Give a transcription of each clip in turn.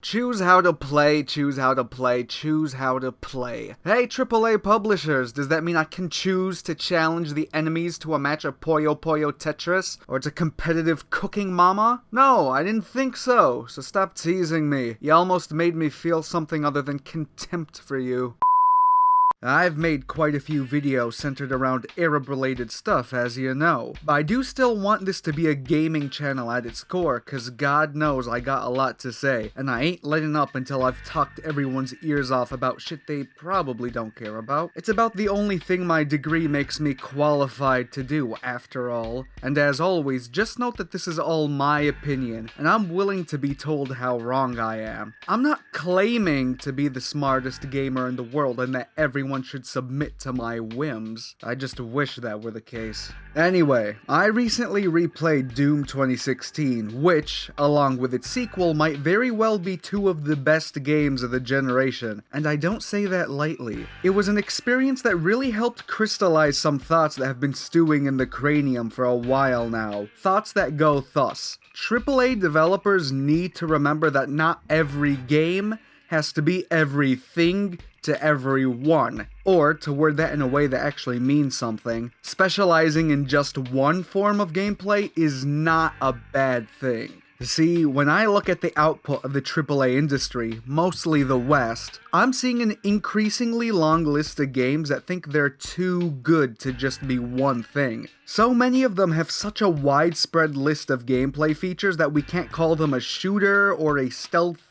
Choose how to play, choose how to play, choose how to play. Hey, AAA publishers, does that mean I can choose to challenge the enemies to a match of Puyo Puyo Tetris? Or to competitive Cooking Mama? No, I didn't think so, so stop teasing me. You almost made me feel something other than contempt for you. I've made quite a few videos centered around Arab-related stuff, as you know, but I do still want this to be a gaming channel at its core, cause God knows I got a lot to say, and I ain't letting up until I've talked everyone's ears off about shit they probably don't care about. It's about the only thing my degree makes me qualified to do, after all, and as always, just note that this is all my opinion, and I'm willing to be told how wrong I am. I'm not claiming to be the smartest gamer in the world and that everyone should submit to my whims. I just wish that were the case. Anyway, I recently replayed Doom 2016, which, along with its sequel, might very well be two of the best games of the generation, and I don't say that lightly. It was an experience that really helped crystallize some thoughts that have been stewing in the cranium for a while now. Thoughts that go thus. AAA developers need to remember that not every game has to be everything to everyone, or to word that in a way that actually means something, specializing in just one form of gameplay is not a bad thing. See, when I look at the output of the AAA industry, mostly the West, I'm seeing an increasingly long list of games that think they're too good to just be one thing. So many of them have such a widespread list of gameplay features that we can't call them a shooter or a stealth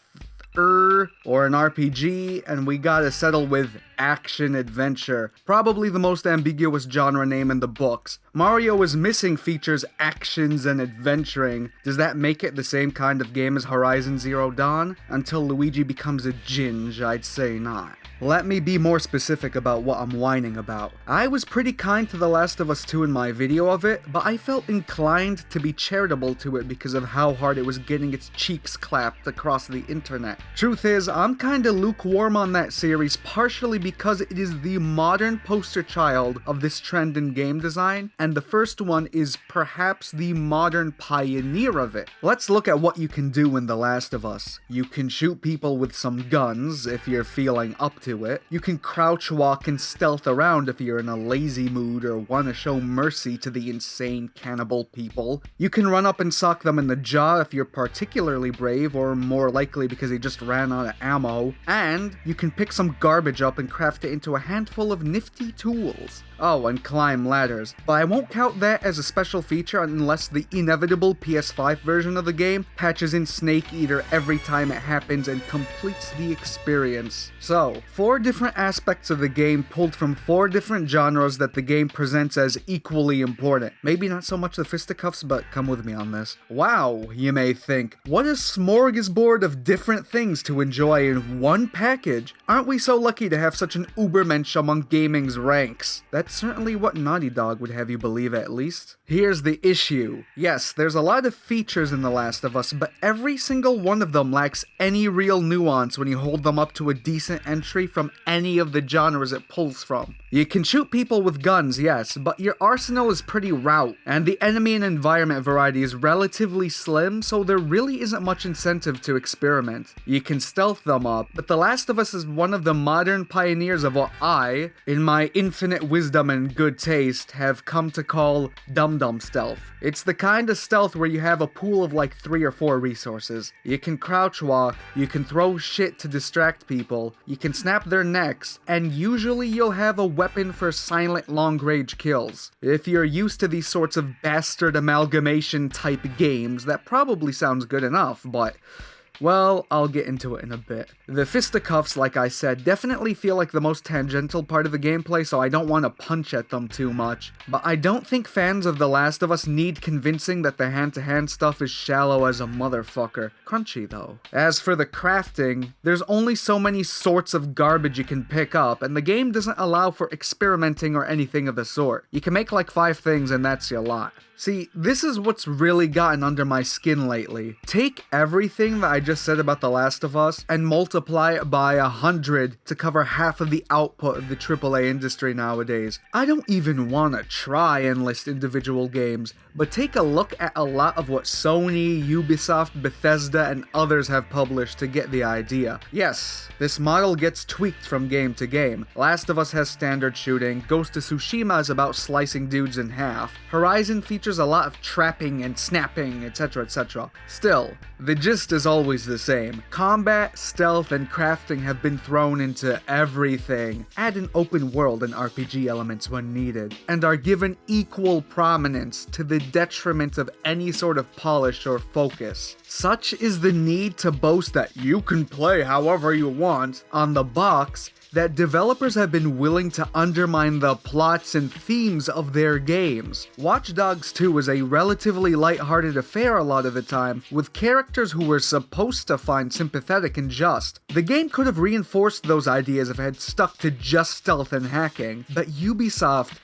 or an RPG, and we gotta settle with action-adventure. Probably the most ambiguous genre name in the books. Mario is missing features actions and adventuring. Does that make it the same kind of game as Horizon Zero Dawn? Until Luigi becomes a Ginge, I'd say not. Let me be more specific about what I'm whining about. I was pretty kind to The Last of Us 2 in my video of it, but I felt inclined to be charitable to it because of how hard it was getting its cheeks clapped across the internet. Truth is, I'm kinda lukewarm on that series, partially because it is the modern poster child of this trend in game design, and the first one is perhaps the modern pioneer of it. Let's look at what you can do in The Last of Us. You can shoot people with some guns, if you're feeling up to it. You can crouch walk and stealth around if you're in a lazy mood or want to show mercy to the insane cannibal people. You can run up and sock them in the jaw if you're particularly brave, or more likely because they just ran out of ammo. And you can pick some garbage up and craft it into a handful of nifty tools. Oh, and climb ladders. But I won't count that as a special feature unless the inevitable PS5 version of the game patches in Snake Eater every time it happens and completes the experience. So, 4 different aspects of the game pulled from 4 different genres that the game presents as equally important. Maybe not so much the fisticuffs, but come with me on this. Wow, you may think. What a smorgasbord of different things to enjoy in one package. Aren't we so lucky to have such an ubermensch among gaming's ranks? That's certainly what Naughty Dog would have you believe, at least. Here's the issue. Yes, there's a lot of features in The Last of Us, but every single one of them lacks any real nuance when you hold them up to a decent entry from any of the genres it pulls from. You can shoot people with guns, yes, but your arsenal is pretty route, and the enemy and environment variety is relatively slim, so there really isn't much incentive to experiment. You can stealth them up, but The Last of Us is one of the modern pioneers of what I, in my infinite wisdom and good taste, have come to call dum-dum stealth. It's the kind of stealth where you have a pool of like 3 or 4 resources. You can crouch walk, you can throw shit to distract people, you can snap their necks, and usually you'll have a weapon for silent long-range kills. If you're used to these sorts of bastard amalgamation type games, that probably sounds good enough, but well, I'll get into it in a bit. The fisticuffs, like I said, definitely feel like the most tangential part of the gameplay, so I don't want to punch at them too much. But I don't think fans of The Last of Us need convincing that the hand-to-hand stuff is shallow as a motherfucker. Crunchy, though. As for the crafting, there's only so many sorts of garbage you can pick up, and the game doesn't allow for experimenting or anything of the sort. You can make like 5 things and that's your lot. See, this is what's really gotten under my skin lately. Take everything that I just said about The Last of Us and multiply it by 100 to cover half of the output of the AAA industry nowadays. I don't even want to try and list individual games, but take a look at a lot of what Sony, Ubisoft, Bethesda, and others have published to get the idea. Yes, this model gets tweaked from game to game. Last of Us has standard shooting, Ghost of Tsushima is about slicing dudes in half, Horizon features a lot of trapping and snapping, etc, etc. Still, the gist is always the same. Combat, stealth, and crafting have been thrown into everything. Add an open world and RPG elements when needed, and are given equal prominence to the detriment of any sort of polish or focus. Such is the need to boast that you can play however you want on the box that developers have been willing to undermine the plots and themes of their games. Watch Dogs 2 was a relatively lighthearted affair a lot of the time, with characters who were supposed to find sympathetic and just. The game could have reinforced those ideas if it had stuck to just stealth and hacking, but Ubisoft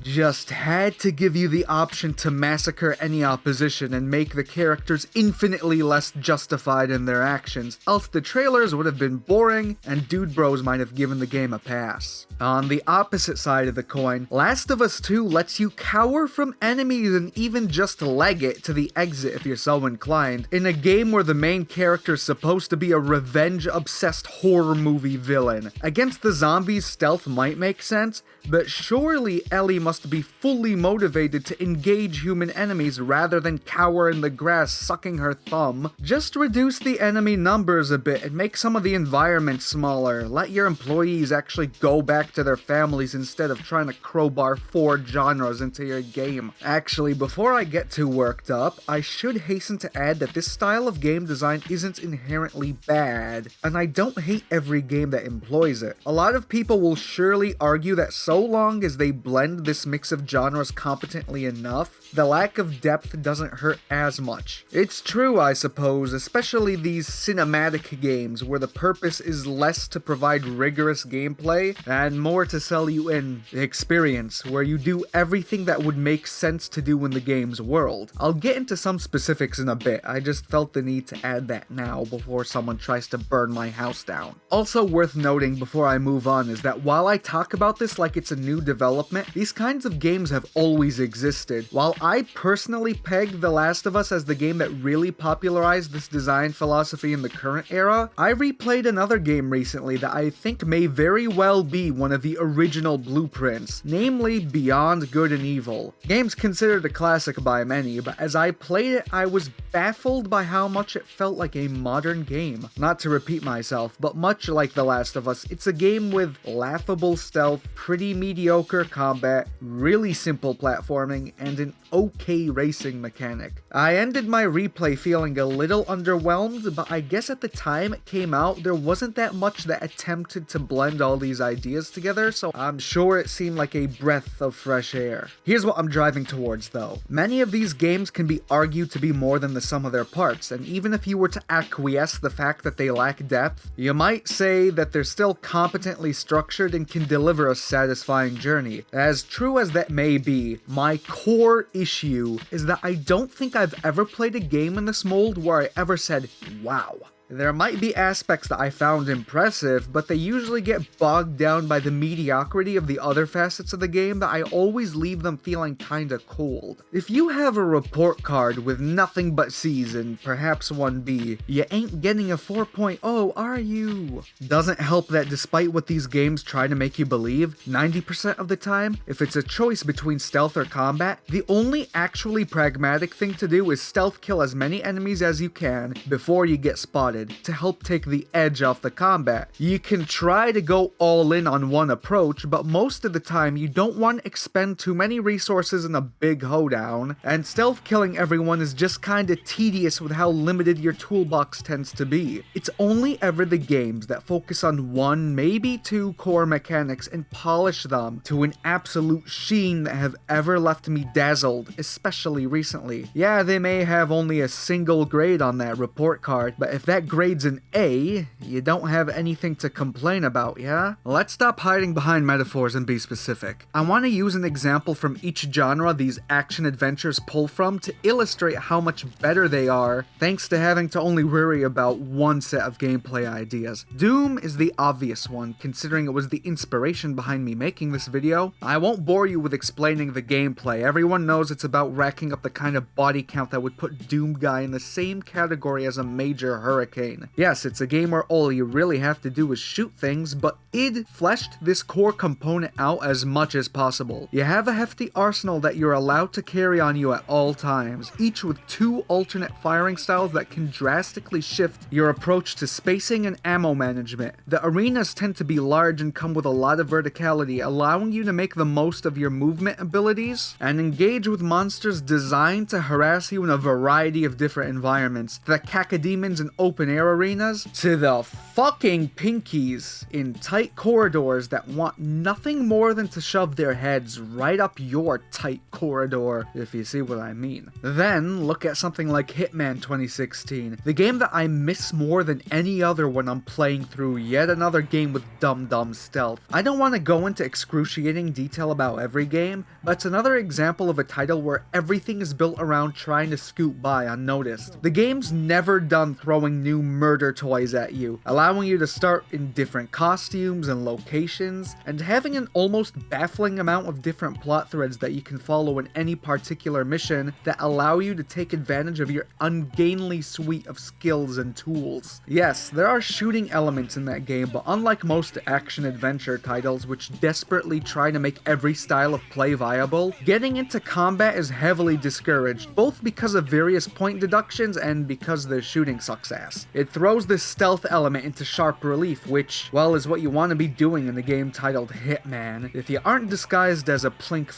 just had to give you the option to massacre any opposition and make the characters infinitely less justified in their actions, else the trailers would have been boring and Dude Bros might have given the game a pass. On the opposite side of the coin, Last of Us 2 lets you cower from enemies and even just leg it to the exit if you're so inclined, in a game where the main character is supposed to be a revenge-obsessed horror movie villain. Against the zombies, stealth might make sense, but surely Ellie must be fully motivated to engage human enemies rather than cower in the grass sucking her thumb. Just reduce the enemy numbers a bit and make some of the environments smaller. Let your employees actually go back to their families instead of trying to crowbar 4 genres into your game. Actually, before I get too worked up, I should hasten to add that this style of game design isn't inherently bad, and I don't hate every game that employs it. A lot of people will surely argue that so long as they blend this mix of genres competently enough, the lack of depth doesn't hurt as much. It's true, I suppose, especially these cinematic games where the purpose is less to provide rigorous gameplay and more to sell you an experience where you do everything that would make sense to do in the game's world. I'll get into some specifics in a bit, I just felt the need to add that now before someone tries to burn my house down. Also worth noting before I move on is that while I talk about this like it's a new development, these kinds of games have always existed. While I personally peg The Last of Us as the game that really popularized this design philosophy in the current era, I replayed another game recently that I think may very well be one of the original blueprints, namely Beyond Good and Evil. Game's considered a classic by many, but as I played it, I was baffled by how much it felt like a modern game. Not to repeat myself, but much like The Last of Us, it's a game with laughable stealth, pretty mediocre combat, really simple platforming, and an okay racing mechanic. I ended my replay feeling a little underwhelmed, but I guess at the time it came out, there wasn't that much that attempted to blend all these ideas together, so I'm sure it seemed like a breath of fresh air. Here's what I'm driving towards though. Many of these games can be argued to be more than the sum of their parts, and even if you were to acquiesce the fact that they lack depth, you might say that they're still competently structured and can deliver a satisfying journey. As true as that may be, my core issue is that I don't think I've ever played a game in this mold where I ever said, wow. There might be aspects that I found impressive, but they usually get bogged down by the mediocrity of the other facets of the game that I always leave them feeling kinda cold. If you have a report card with nothing but C's and perhaps 1B, you ain't getting a 4.0, are you? Doesn't help that despite what these games try to make you believe, 90% of the time, if it's a choice between stealth or combat, the only actually pragmatic thing to do is stealth kill as many enemies as you can before you get spotted, to help take the edge off the combat. You can try to go all in on one approach, but most of the time you don't want to expend too many resources in a big hoedown, and stealth killing everyone is just kinda tedious with how limited your toolbox tends to be. It's only ever the games that focus on one, maybe two core mechanics and polish them to an absolute sheen that have ever left me dazzled, especially recently. Yeah, they may have only a single grade on that report card, but if that grades an A, you don't have anything to complain about, yeah? Let's stop hiding behind metaphors and be specific. I want to use an example from each genre these action-adventures pull from to illustrate how much better they are, thanks to having to only worry about one set of gameplay ideas. Doom is the obvious one, considering it was the inspiration behind me making this video. I won't bore you with explaining the gameplay. Everyone knows it's about racking up the kind of body count that would put Doom Guy in the same category as a major hurricane. Yes, it's a game where all you really have to do is shoot things, but id fleshed this core component out as much as possible. You have a hefty arsenal that you're allowed to carry on you at all times, each with 2 alternate firing styles that can drastically shift your approach to spacing and ammo management. The arenas tend to be large and come with a lot of verticality, allowing you to make the most of your movement abilities and engage with monsters designed to harass you in a variety of different environments. The cacodemons in open air arenas to the fucking pinkies in tight corridors that want nothing more than to shove their heads right up your tight corridor, if you see what I mean. Then look at something like Hitman 2016, the game that I miss more than any other when I'm playing through yet another game with dumb stealth. I don't want to go into excruciating detail about every game, but it's another example of a title where everything is built around trying to scoot by unnoticed. The game's never done throwing new murder toys at you, allowing you to start in different costumes and locations, and having an almost baffling amount of different plot threads that you can follow in any particular mission that allow you to take advantage of your ungainly suite of skills and tools. Yes, there are shooting elements in that game, but unlike most action-adventure titles which desperately try to make every style of play viable, getting into combat is heavily discouraged, both because of various point deductions and because the shooting sucks ass. It throws this stealth element into sharp relief, which, well, is what you want to be doing in a game titled Hitman. If you aren't disguised as a pink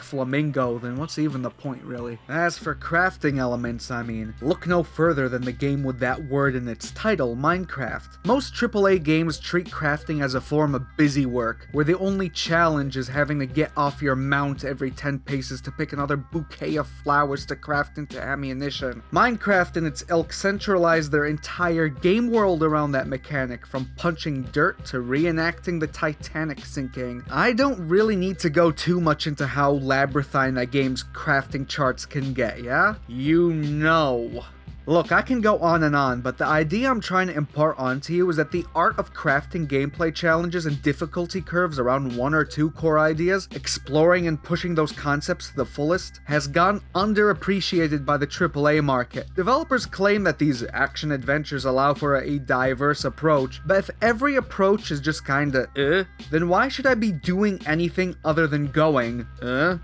flamingo, then what's even the point, really? As for crafting elements, I mean, look no further than the game with that word in its title, Minecraft. Most AAA games treat crafting as a form of busy work, where the only challenge is having to get off your mount every 10 paces to pick another bouquet of flowers to craft into ammunition. Minecraft and its ilk centralize their entire game world around that mechanic, from punching dirt to reenacting the Titanic sinking. I don't really need to go too much into how labyrinthine that game's crafting charts can get, yeah? You know. Look, I can go on and on, but the idea I'm trying to impart onto you is that the art of crafting gameplay challenges and difficulty curves around 1 or 2 core ideas, exploring and pushing those concepts to the fullest, has gone underappreciated by the AAA market. Developers claim that these action adventures allow for a diverse approach, but if every approach is just kinda then why should I be doing anything other than going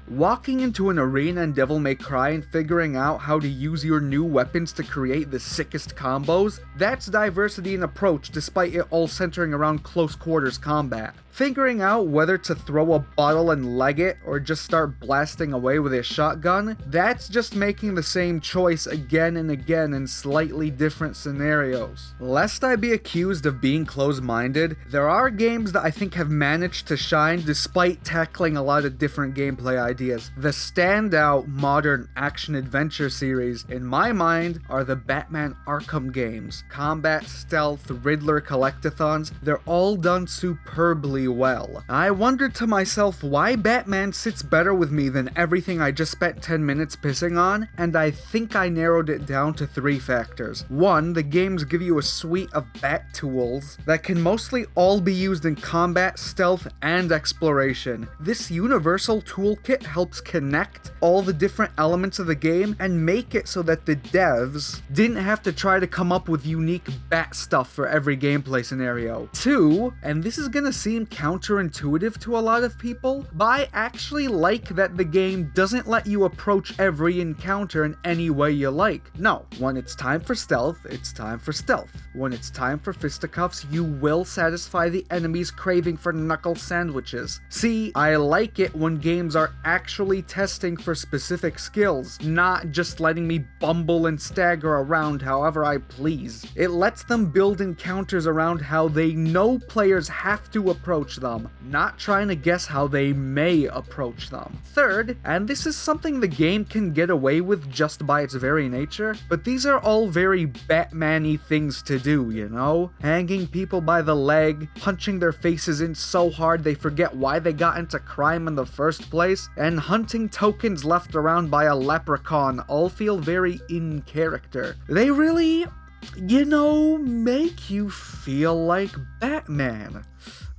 walking into an arena in Devil May Cry and figuring out how to use your new weapons to create the sickest combos? That's diversity in approach, despite it all centering around close quarters combat. Figuring out whether to throw a bottle and leg it, or just start blasting away with a shotgun, that's just making the same choice again and again in slightly different scenarios. Lest I be accused of being closed-minded, there are games that I think have managed to shine despite tackling a lot of different gameplay ideas. The standout modern action-adventure series, in my mind, are the Batman Arkham games. Combat, stealth, Riddler collectathons, they're all done superbly well. I wondered to myself why Batman sits better with me than everything I just spent 10 minutes pissing on, and I think I narrowed it down to 3 factors. 1, the games give you a suite of bat tools that can mostly all be used in combat, stealth, and exploration. This universal toolkit helps connect all the different elements of the game and make it so that the devs didn't have to try to come up with unique bat stuff for every gameplay scenario. 2, and this is gonna seem counterintuitive to a lot of people, but I actually like that the game doesn't let you approach every encounter in any way you like. No, when it's time for stealth, it's time for stealth. When it's time for fisticuffs, you will satisfy the enemy's craving for knuckle sandwiches. See, I like it when games are actually testing for specific skills, not just letting me bumble and stagger around however I please. It lets them build encounters around how they know players have to approach approach them, not trying to guess how they may approach them. Third, and this is something the game can get away with just by its very nature, but these are all very Batman-y things to do, you know? Hanging people by the leg, punching their faces in so hard they forget why they got into crime in the first place, and hunting tokens left around by a leprechaun all feel very in character. They really, you know, make you feel like Batman.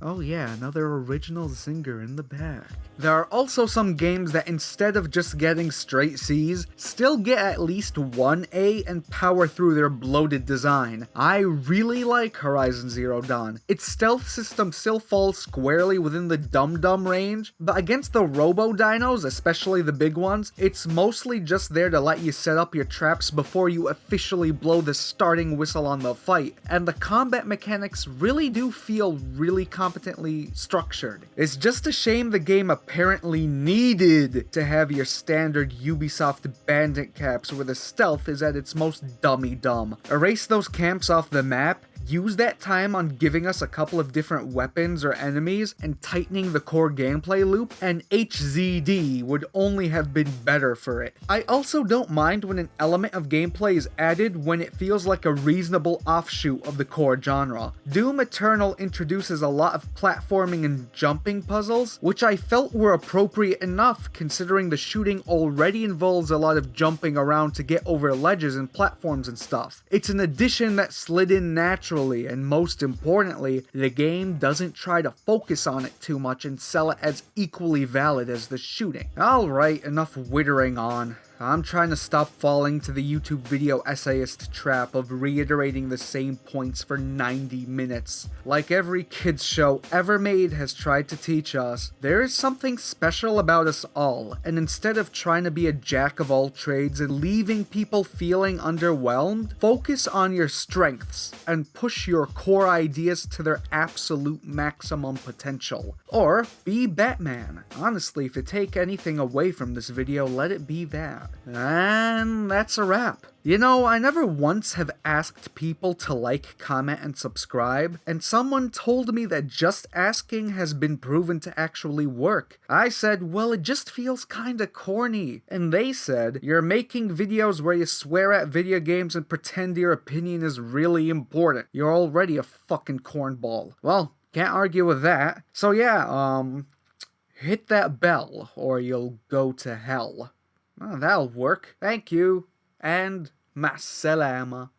Oh yeah, another original zinger in the back. There are also some games that instead of just getting straight C's, still get at least one A and power through their bloated design. I really like Horizon Zero Dawn. Its stealth system still falls squarely within the dum-dum range, but against the robo-dinos, especially the big ones, it's mostly just there to let you set up your traps before you officially blow the starting whistle on the fight, and the combat mechanics really do feel really competently structured. It's just a shame the game apparently needed to have your standard Ubisoft bandit caps where the stealth is at its most dummy-dumb. Erase those camps off the map, use that time on giving us a couple of different weapons or enemies and tightening the core gameplay loop, and HZD would only have been better for it. I also don't mind when an element of gameplay is added when it feels like a reasonable offshoot of the core genre. Doom Eternal introduces a lot of platforming and jumping puzzles, which I felt were appropriate enough considering the shooting already involves a lot of jumping around to get over ledges and platforms and stuff. It's an addition that slid in naturally, and most importantly, the game doesn't try to focus on it too much and sell it as equally valid as the shooting. Alright, enough wittering on. I'm trying to stop falling to the YouTube video essayist trap of reiterating the same points for 90 minutes. Like every kids show ever made has tried to teach us, there is something special about us all, and instead of trying to be a jack of all trades and leaving people feeling underwhelmed, focus on your strengths and push your core ideas to their absolute maximum potential. Or be Batman. Honestly, if you take anything away from this video, let it be that. And that's a wrap. You know, I never once have asked people to like, comment, and subscribe, and someone told me that just asking has been proven to actually work. I said, well, it just feels kinda corny. And they said, you're making videos where you swear at video games and pretend your opinion is really important. You're already a fucking cornball. Well, can't argue with that. So yeah, hit that bell, or you'll go to hell. Oh, that'll work. Thank you. And Masalama.